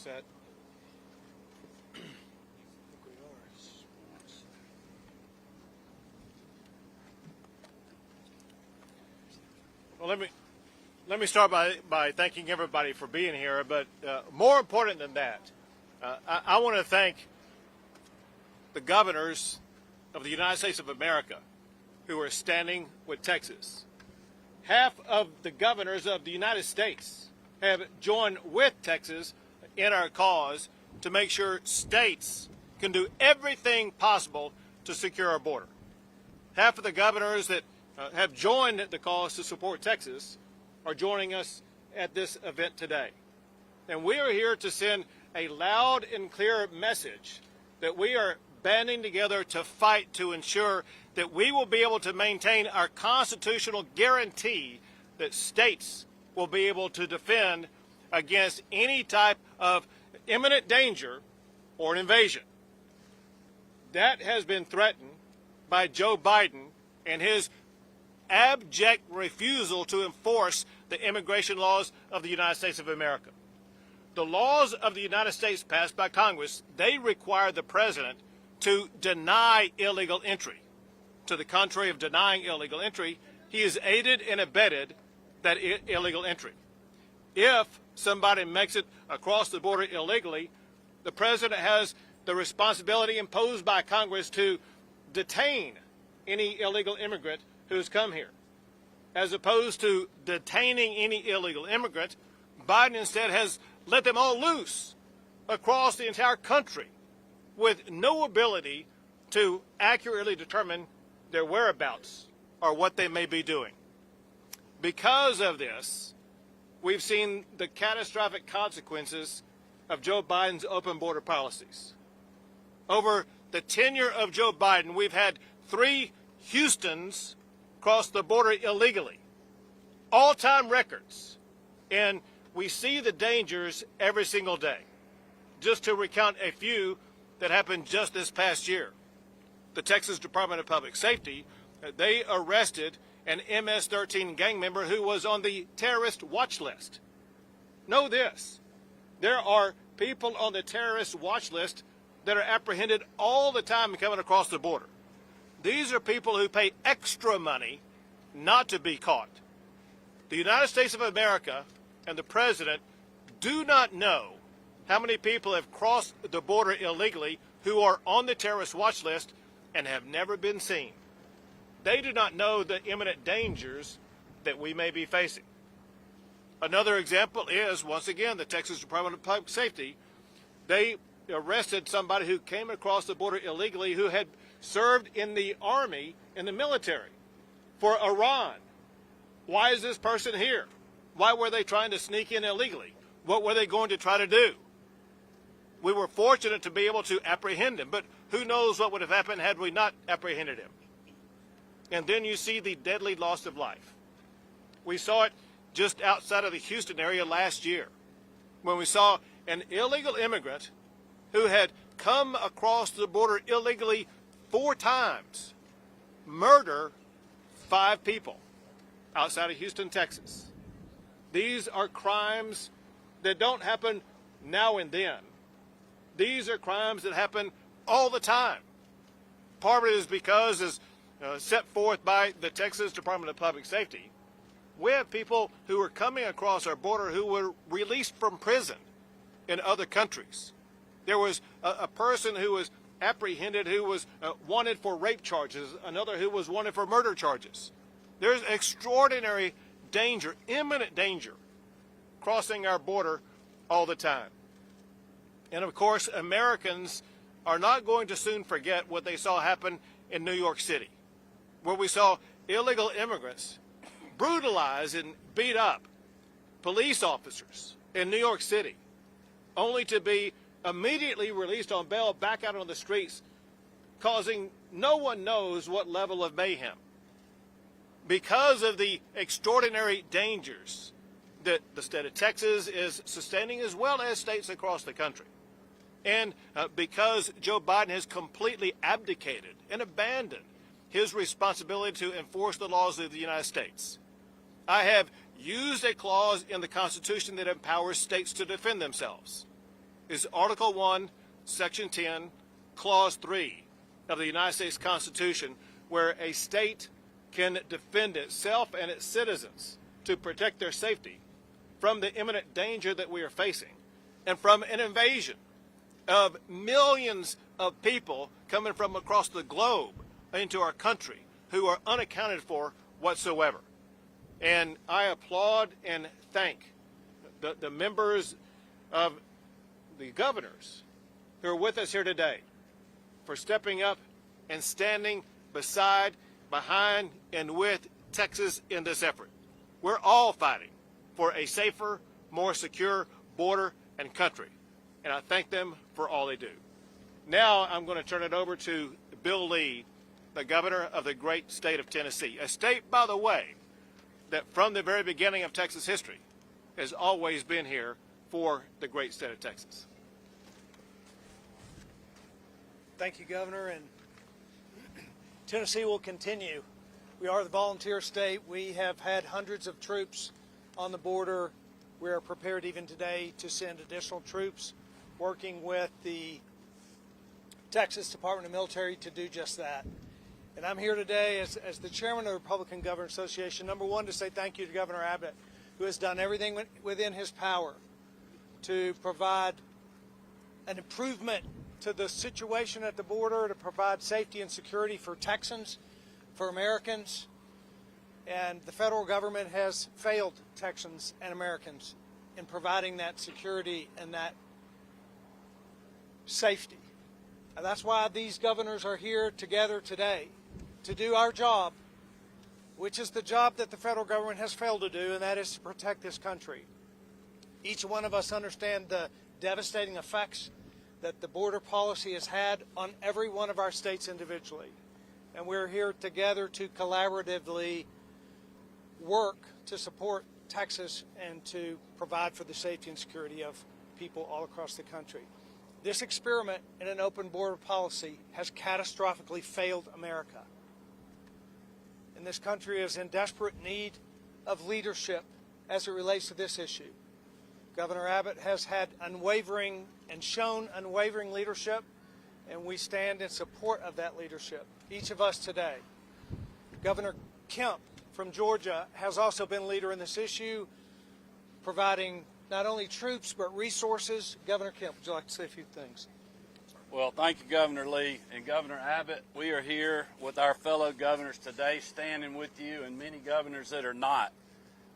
set. Well, let me start by thanking everybody for being here. But more important than that, I want to thank the governors of the United States of America who are standing with Texas. Half of the governors of the United States have joined with Texas in our cause to make sure states can do everything possible to secure our border. Half of the governors that have joined the cause to support Texas are joining us at this event today. And we are here to send a loud and clear message that we are banding together to fight to ensure that we will be able to maintain our constitutional guarantee that states will be able to defend against any type of imminent danger or an invasion. That has been threatened by Joe Biden and his abject refusal to enforce the immigration laws of the United States of America. The laws of the United States passed by Congress, they require the president to deny illegal entry. To the contrary of denying illegal entry, he has aided and abetted that illegal entry. If somebody makes it across the border illegally, the president has the responsibility imposed by Congress to detain any illegal immigrant who's come here. As opposed to detaining any illegal immigrant, Biden instead has let them all loose across the entire country with no ability to accurately determine their whereabouts or what they may be doing. Because of this, we've seen the catastrophic consequences of Joe Biden's open border policies. Over the tenure of Joe Biden, we've had 3 Houstons cross the border illegally. All-time records. And we see the dangers every single day. Just to recount a few that happened just this past year. The Texas Department of Public Safety, they arrested an MS-13 gang member who was on the terrorist watch list. Know this, there are people on the terrorist watch list that are apprehended all the time coming across the border. These are people who pay extra money not to be caught. The United States of America and the president do not know how many people have crossed the border illegally who are on the terrorist watch list and have never been seen. They do not know the imminent dangers that we may be facing. Another example is, once again, the Texas Department of Public Safety. They arrested somebody who came across the border illegally who had served in the army, in the military, for Iran. Why is this person here? Why were they trying to sneak in illegally? What were they going to try to do? We were fortunate to be able to apprehend him, but who knows what would have happened had we not apprehended him. And then you see the deadly loss of life. We saw it just outside of the Houston area last year when we saw an illegal immigrant who had come across the border illegally 4 times murder 5 people outside of Houston, Texas. These are crimes that don't happen now and then. These are crimes that happen all the time. Part of it is because, as set forth by the Texas Department of Public Safety, we have people who are coming across our border who were released from prison in other countries. There was a person who was apprehended who was wanted for rape charges, another who was wanted for murder charges. There's extraordinary danger, imminent danger, crossing our border all the time. And of course, Americans are not going to soon forget what they saw happen in New York City, where we saw illegal immigrants brutalize and beat up police officers in New York City, only to be immediately released on bail back out on the streets, causing no one knows what level of mayhem. Because of the extraordinary dangers that the state of Texas is sustaining, as well as states across the country. And because Joe Biden has completely abdicated and abandoned his responsibility to enforce the laws of the United States. I have used a clause in the Constitution that empowers states to defend themselves. is Article 1, Section 10, Clause 3 of the United States Constitution, where a state can defend itself and its citizens to protect their safety from the imminent danger that we are facing and from an invasion of millions of people coming from across the globe into our country who are unaccounted for whatsoever. And I applaud and thank the members of the governors who are with us here today for stepping up and standing behind, and with Texas in this effort. We're all fighting for a safer, more secure border and country, and I thank them for all they do. Now I'm going to turn it over to Bill Lee, the governor of the great state of Tennessee, a state, by the way, that from the very beginning of Texas history has always been here for the great state of Texas. Thank you, Governor, and Tennessee will continue. We are the volunteer state. We have had hundreds of troops on the border. We are prepared even today to send additional troops, working with the Texas Department of Military to do just that. And I'm here today as the chairman of the Republican Governors Association, number one, to say thank you to Governor Abbott, who has done everything within his power to provide an improvement to the situation at the border, to provide safety and security for Texans, for Americans. And the federal government has failed Texans and Americans in providing that security and that safety. And that's why these governors are here together today to do our job, which is the job that the federal government has failed to do, and that is to protect this country. Each one of us understand the devastating effects that the border policy has had on every one of our states individually. And we're here together to collaboratively work to support Texas and to provide for the safety and security of people all across the country. This experiment in an open border policy has catastrophically failed America. And this country is in desperate need of leadership as it relates to this issue. Governor Abbott has had unwavering and shown unwavering leadership, and we stand in support of that leadership, each of us today. Governor Kemp from Georgia has also been a leader in this issue, providing not only troops but resources. Governor Kemp, would you like to say a few things? Well, thank you, Governor Lee and Governor Abbott. We are here with our fellow governors today, standing with you and many governors that are not,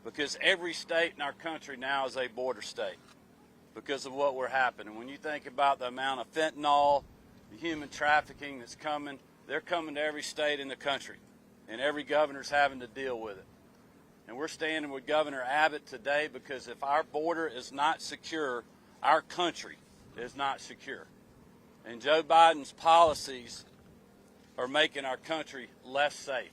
because every state in our country now is a border state because of what we're happening. When you think about the amount of fentanyl, the human trafficking that's coming, they're coming to every state in the country, and every governor's having to deal with it. And we're standing with Governor Abbott today because if our border is not secure, our country is not secure. And Joe Biden's policies are making our country less safe.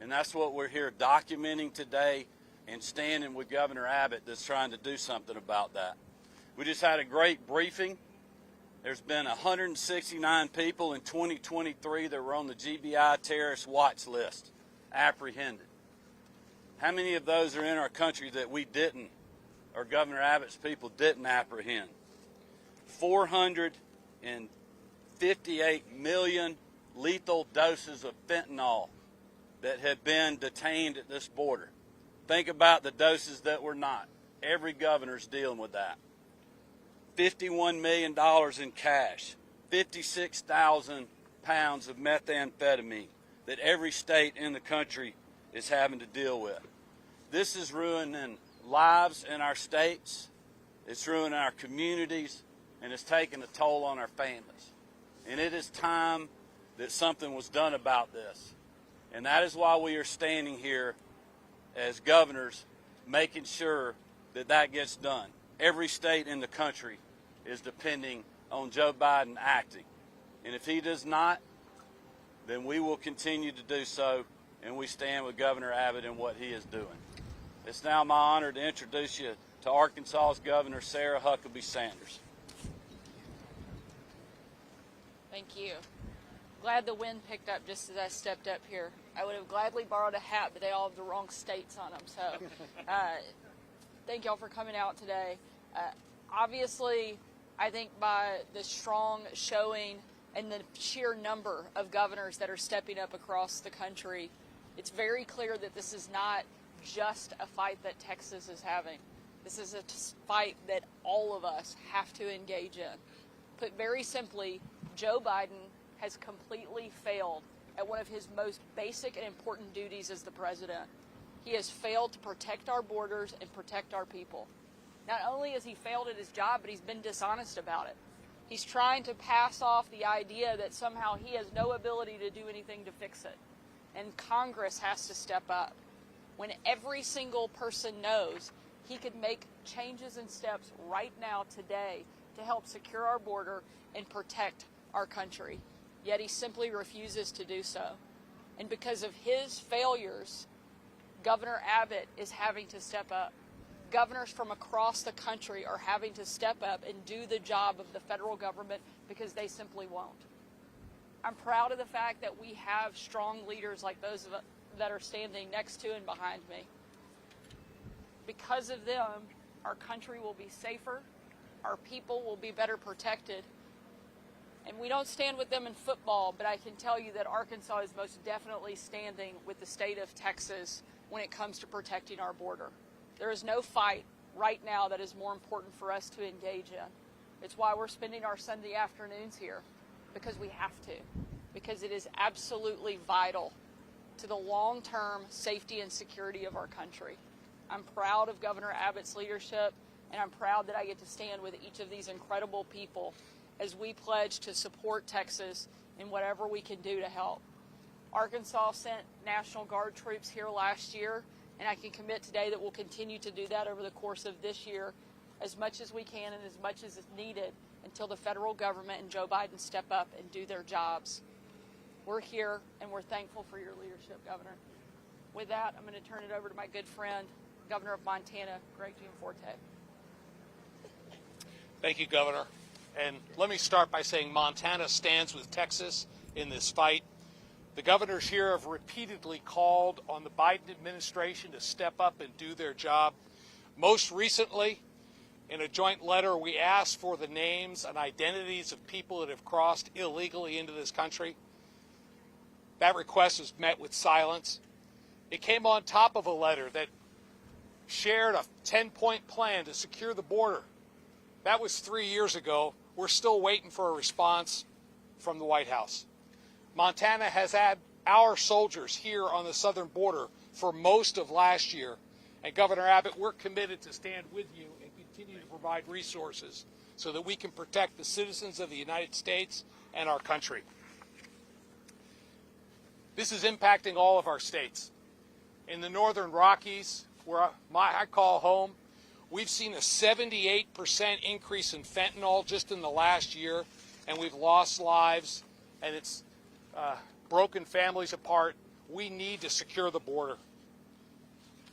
And that's what we're here documenting today and standing with Governor Abbott that's trying to do something about that. We just had a great briefing. There's been 169 people in 2023 that were on the GBI terrorist watch list, apprehended. How many of those are in our country that we didn't, or Governor Abbott's people didn't apprehend? 458 million lethal doses of fentanyl that have been detained at this border. Think about the doses that were not. Every governor's dealing with that. $51 million in cash, 56,000 pounds of methamphetamine that every state in the country is having to deal with. This is ruining lives in our states, it's ruining our communities, and it's taking a toll on our families. And it is time that something was done about this. And that is why we are standing here as governors, making sure that that gets done. Every state in the country is depending on Joe Biden acting. And if he does not, then we will continue to do so, and we stand with Governor Abbott in what he is doing. It's now my honor to introduce you to Arkansas's Governor, Sarah Huckabee Sanders. Thank you. Glad the wind picked up just as I stepped up here. I would have gladly borrowed a hat, but they all have the wrong states on them. So thank y'all for coming out today. Obviously, I think by the strong showing and the sheer number of governors that are stepping up across the country, it's very clear that this is not just a fight that Texas is having. This is a fight that all of us have to engage in. Put very simply, Joe Biden has completely failed at one of his most basic and important duties as the president. He has failed to protect our borders and protect our people. Not only has he failed at his job, but he's been dishonest about it. He's trying to pass off the idea that somehow he has no ability to do anything to fix it. And Congress has to step up. When every single person knows he could make changes and steps right now, today, to help secure our border and protect our country. Yet he simply refuses to do so. And because of his failures, Governor Abbott is having to step up. Governors from across the country are having to step up and do the job of the federal government because they simply won't. I'm proud of the fact that we have strong leaders like those that are standing next to and behind me. Because of them, our country will be safer, our people will be better protected. And we don't stand with them in football, but I can tell you that Arkansas is most definitely standing with the state of Texas when it comes to protecting our border. There is no fight right now that is more important for us to engage in. It's why we're spending our Sunday afternoons here, because we have to, because it is absolutely vital to the long-term safety and security of our country. I'm proud of Governor Abbott's leadership, and I'm proud that I get to stand with each of these incredible people as we pledge to support Texas in whatever we can do to help. Arkansas sent National Guard troops here last year, and I can commit today that we'll continue to do that over the course of this year as much as we can and as much as is needed until the federal government and Joe Biden step up and do their jobs. We're here, and we're thankful for your leadership, Governor. With that, I'm going to turn it over to my good friend, Governor of Montana, Greg Gianforte. Thank you, Governor. And let me start by saying Montana stands with Texas in this fight. The governors here have repeatedly called on the Biden administration to step up and do their job. Most recently, in a joint letter, we asked for the names and identities of people that have crossed illegally into this country. That request was met with silence. It came on top of a letter that shared a 10-point plan to secure the border. That was 3 years ago. We're still waiting for a response from the White House. Montana has had our soldiers here on the southern border for most of last year. And Governor Abbott, we're committed to stand with you and continue to provide resources so that we can protect the citizens of the United States and our country. This is impacting all of our states. In the northern Rockies, where I call home, we've seen a 78% increase in fentanyl just in the last year, and we've lost lives, and it's broken families apart. We need to secure the border.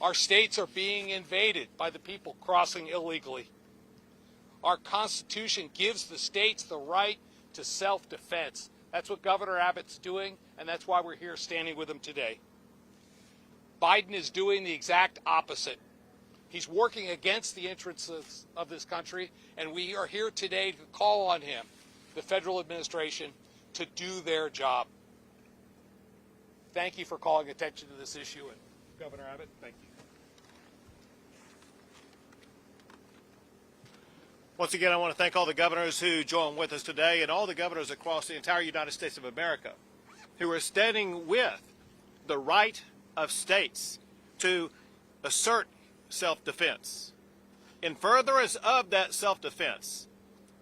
Our states are being invaded by the people crossing illegally. Our Constitution gives the states the right to self-defense. That's what Governor Abbott's doing, and that's why we're here standing with him today. Biden is doing the exact opposite. He's working against the interests of this country, and we are here today to call on him, the federal administration, to do their job. Thank you for calling attention to this issue, and Governor Abbott, thank you. Once again, I want to thank all the governors who joined with us today and all the governors across the entire United States of America who are standing with the right of states to assert self-defense. In furtherance of that self-defense,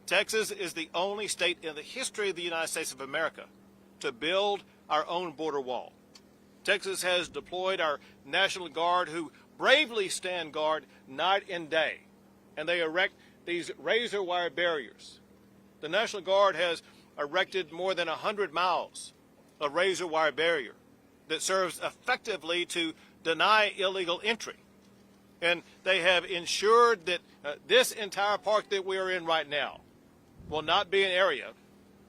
Texas is the only state in the history of the United States of America to build our own border wall. Texas has deployed our National Guard, who bravely stand guard night and day, and they erect these razor wire barriers. The National Guard has erected more than 100 miles of razor wire barrier that serves effectively to deny illegal entry. And they have ensured that this entire park that we are in right now will not be an area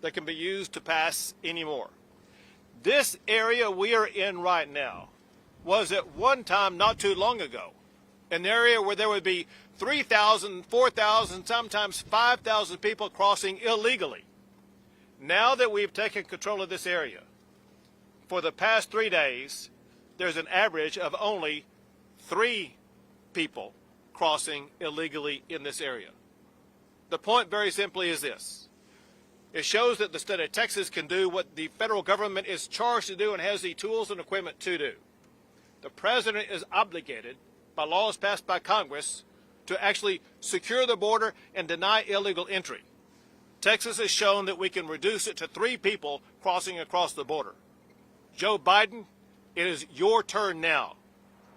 that can be used to pass anymore. This area we are in right now was at one time, not too long ago, an area where there would be 3,000, 4,000, sometimes 5,000 people crossing illegally. Now that we've taken control of this area, for the past 3 days, there's an average of only 3 people crossing illegally in this area. The point very simply is this. It shows that the state of Texas can do what the federal government is charged to do and has the tools and equipment to do. The president is obligated by laws passed by Congress to actually secure the border and deny illegal entry. Texas has shown that we can reduce it to 3 people crossing across the border. Joe Biden, it is your turn now.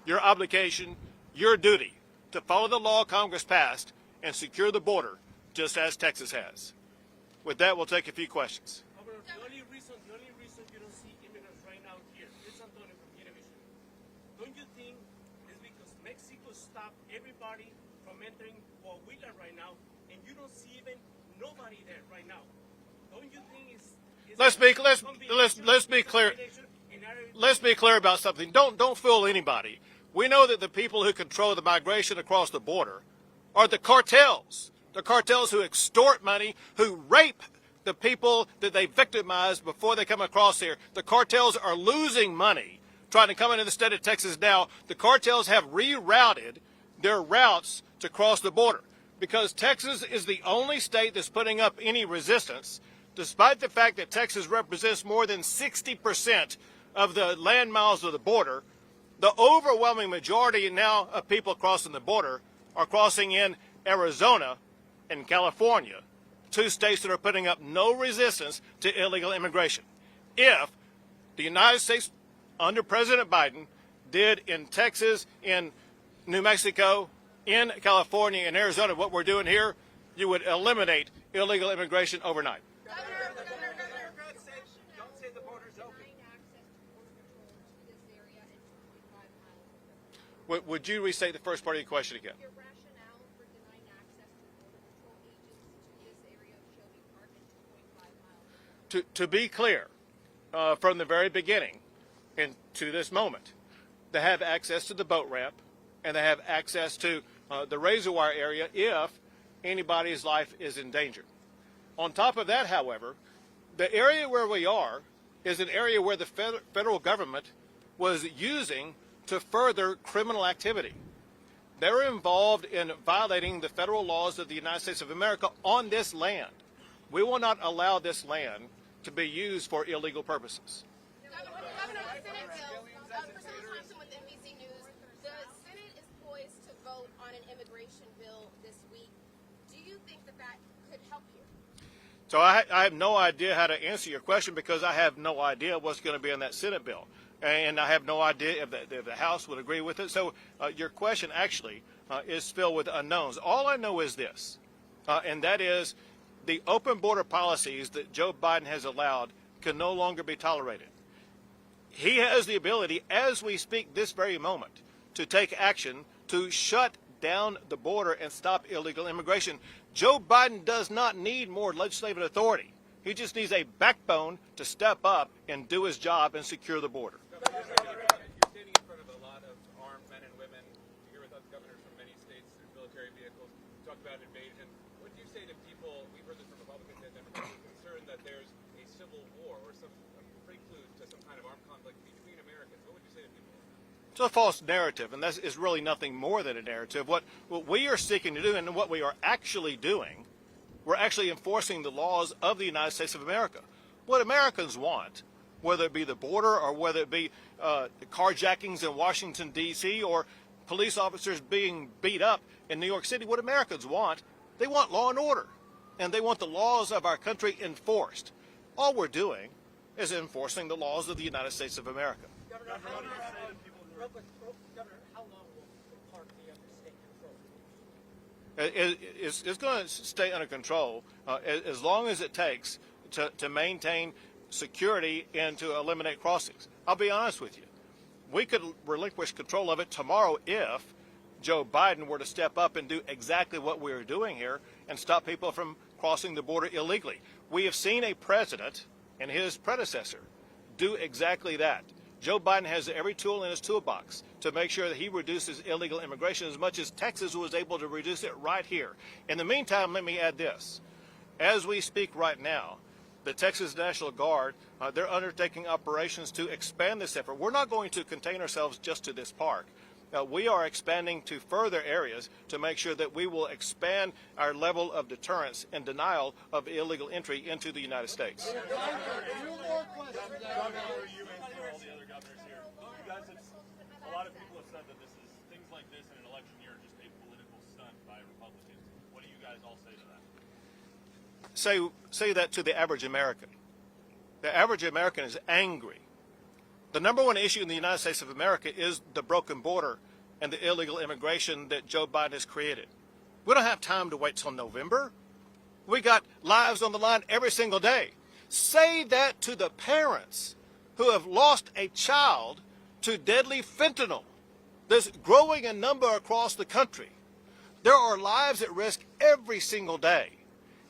Your obligation, your duty to follow the law Congress passed and secure the border just as Texas has. With that, we'll take a few questions. The only reason you don't see immigrants right now here is Antonio from Univision. Don't you think it's because Mexico stopped everybody from entering Coahuila right now, and you don't see even nobody there right now? Don't you think it's Let's be clear. Let's be clear about something. Don't fool anybody. We know that the people who control the migration across the border are the cartels. The cartels who extort money, who rape the people that they victimize before they come across here. The cartels are losing money trying to come into the state of Texas now. The cartels have rerouted their routes to cross the border because Texas is the only state that's putting up any resistance, despite the fact that Texas represents more than 60% of the land miles of the border. The overwhelming majority now of people crossing the border are crossing in Arizona and California, 2 states that are putting up no resistance to illegal immigration. If the United States under President Biden did in Texas, in New Mexico, in California, and Arizona what we're doing here, you would eliminate illegal immigration overnight. Don't say the border's open. Would you restate the first part of your question again? Your rationale for denying access to Border Patrol agents to this area of Shelby Park and 2.5 miles. To be clear, from the very beginning and to this moment, they have access to the boat ramp and they have access to the razor wire area if anybody's life is in danger. On top of that, however, the area where we are is an area where the federal government was using to further criminal activity. They're involved in violating the federal laws of the United States of America on this land. We will not allow this land to be used for illegal purposes. Governor, the Senate bill, Priscilla Thompson with NBC News, the Senate is poised to vote on an immigration bill this week. Do you think that that could help here? So I have no idea how to answer your question because I have no idea what's going to be in that Senate bill. And I have no idea if the House would agree with it. So your question actually is filled with unknowns. All I know is this, and that is the open border policies that Joe Biden has allowed can no longer be tolerated. He has the ability, as we speak this very moment, to take action to shut down the border and stop illegal immigration. Joe Biden does not need more legislative authority. He just needs a backbone to step up and do his job and secure the border. You're standing in front of a lot of armed men and women. You're here with governors from many states through military vehicles. You talk about invasion. What do you say to people, we've heard this from Republicans and Democrats, concerned that there's a civil war or some prelude to some kind of armed conflict between Americans? What would you say to people? It's a false narrative, and that is really nothing more than a narrative. What we are seeking to do and what we are actually doing, we're actually enforcing the laws of the United States of America. What Americans want, whether it be the border or whether it be carjackings in Washington, D.C., or police officers being beat up in New York City, what Americans want, they want law and order, and they want the laws of our country enforced. All we're doing is enforcing the laws of the United States of America. Governor, how long will the park be under state control? It's going to stay under control as long as it takes to maintain security and to eliminate crossings. I'll be honest with you. We could relinquish control of it tomorrow if Joe Biden were to step up and do exactly what we're doing here and stop people from crossing the border illegally. We have seen a president and his predecessor do exactly that. Joe Biden has every tool in his toolbox to make sure that he reduces illegal immigration as much as Texas was able to reduce it right here. In the meantime, let me add this. As we speak right now, the Texas National Guard, they're undertaking operations to expand this effort. We're not going to contain ourselves just to this park. We are expanding to further areas to make sure that we will expand our level of deterrence and denial of illegal entry into the United States. A lot of people have said that this is things like this in an election year are just a political stunt by Republicans. What do you guys all say to that? Say that to the average American. The average American is angry. The number one issue in the United States of America is the broken border and the illegal immigration that Joe Biden has created. We don't have time to wait till November. We got lives on the line every single day. Say that to the parents who have lost a child to deadly fentanyl that's growing in number across the country. There are lives at risk every single day.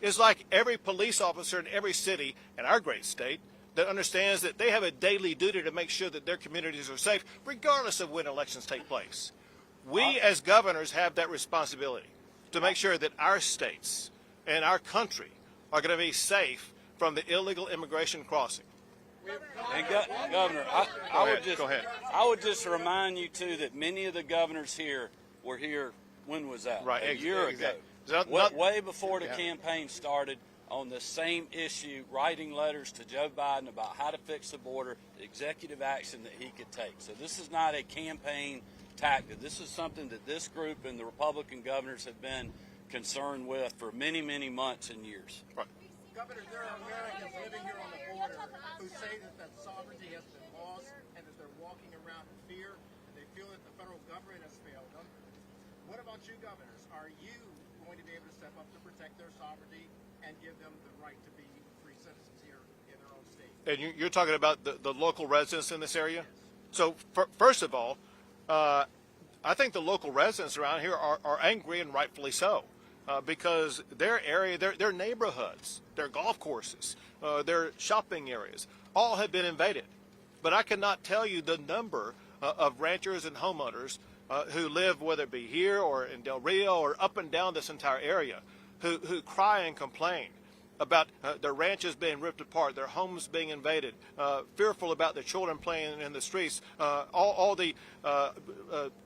It's like every police officer in every city in our great state that understands that they have a daily duty to make sure that their communities are safe, regardless of when elections take place. We as governors have that responsibility to make sure that our states and our country are going to be safe from the illegal immigration crossing. And Governor, I would just remind you too that many of the governors here were here. When was that? Right, a year ago. Way before the campaign started, on the same issue, writing letters to Joe Biden about how to fix the border, the executive action that he could take. So this is not a campaign tactic. This is something that this group and the Republican governors have been concerned with for many, many months and years. Right. Governor, there are Americans living here on the border who say that sovereignty has been lost and that they're walking around in fear and they feel that the federal government has failed them. What about you, governors? Are you going to be able to step up to protect their sovereignty and give them the right to be free citizens here in their own state? And you're talking about the local residents in this area? So first of all, I think the local residents around here are angry, and rightfully so. Because their area, their neighborhoods, their golf courses, their shopping areas, all have been invaded. But I cannot tell you the number of ranchers and homeowners who live, whether it be here or in Del Rio or up and down this entire area, who cry and complain about their ranches being ripped apart, their homes being invaded, fearful about their children playing in the streets, all the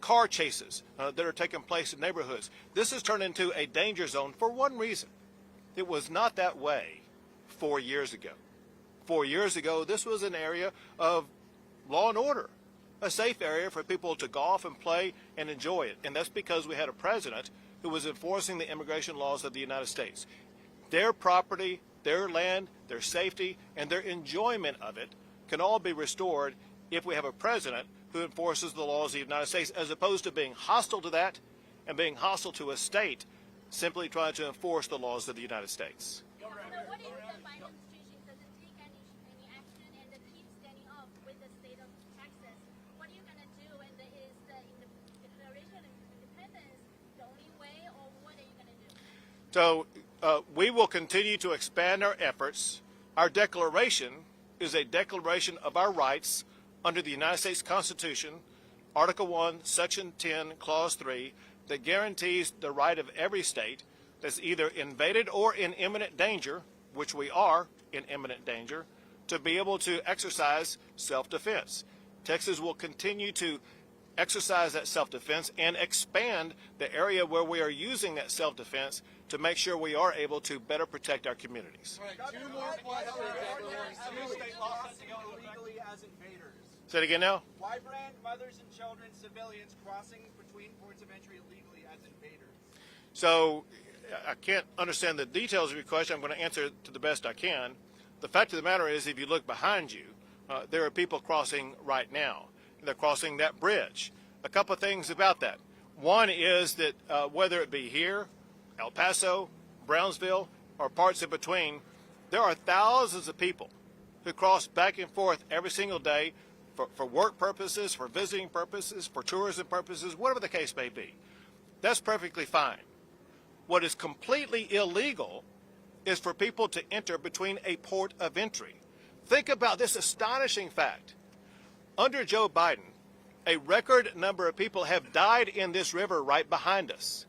car chases that are taking place in neighborhoods. This has turned into a danger zone for one reason. It was not that way 4 years ago. 4 years ago, this was an area of law and order, a safe area for people to golf and play and enjoy it. And that's because we had a president who was enforcing the immigration laws of the United States. Their property, their land, their safety, and their enjoyment of it can all be restored if we have a president who enforces the laws of the United States, as opposed to being hostile to that and being hostile to a state simply trying to enforce the laws of the United States. What if the Biden administration doesn't take any action and keep standing up with the state of Texas? What are you going to do? And is the Declaration of Independence the only way, or what are you going to do? So we will continue to expand our efforts. Our declaration is a declaration of our rights under the United States Constitution, Article 1, Section 10, Clause 3, that guarantees the right of every state that's either invaded or in imminent danger, which we are in imminent danger, to be able to exercise self-defense. Texas will continue to exercise that self-defense and expand the area where we are using that self-defense to make sure we are able to better protect our communities. Two more questions. Two state laws to go illegally as invaders. Say it again now. Why brand mothers and children, civilians crossing between ports of entry illegally as invaders? So I can't understand the details of your question. I'm going to answer it to the best I can. The fact of the matter is, if you look behind you, there are people crossing right now. They're crossing that bridge. A couple of things about that. One is that whether it be here, El Paso, Brownsville, or parts in between, there are thousands of people who cross back and forth every single day for work purposes, for visiting purposes, for tourism purposes, whatever the case may be. That's perfectly fine. What is completely illegal is for people to enter between a port of entry. Think about this astonishing fact. Under Joe Biden, a record number of people have died in this river right behind us.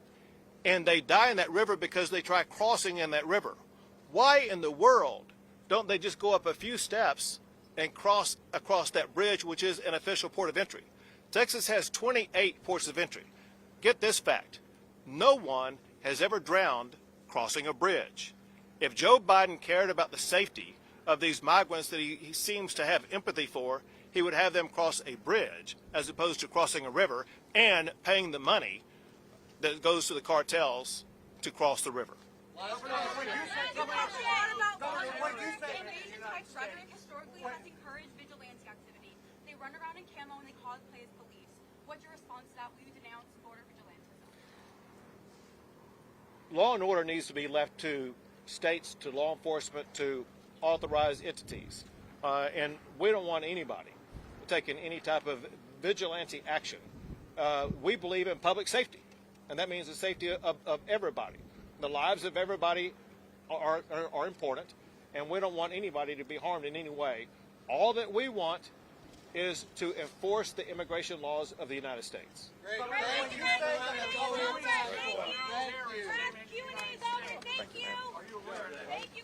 And they die in that river because they try crossing in that river. Why in the world don't they just go up a few steps and cross across that bridge, which is an official port of entry? Texas has 28 ports of entry. Get this fact. No one has ever drowned crossing a bridge. If Joe Biden cared about the safety of these migrants that he seems to have empathy for, he would have them cross a bridge as opposed to crossing a river and paying the money that goes to the cartels to cross the river. Rhetoric historically has encouraged vigilante activity. They run around in camo and they cosplay as police. What's your response to that? Will you denounce border vigilantism? Law and order needs to be left to states, to law enforcement, to authorized entities. And we don't want anybody taking any type of vigilante action. We believe in public safety, and that means the safety of everybody. The lives of everybody are important, and we don't want anybody to be harmed in any way. All that we want is to enforce the immigration laws of the United States. Thank you.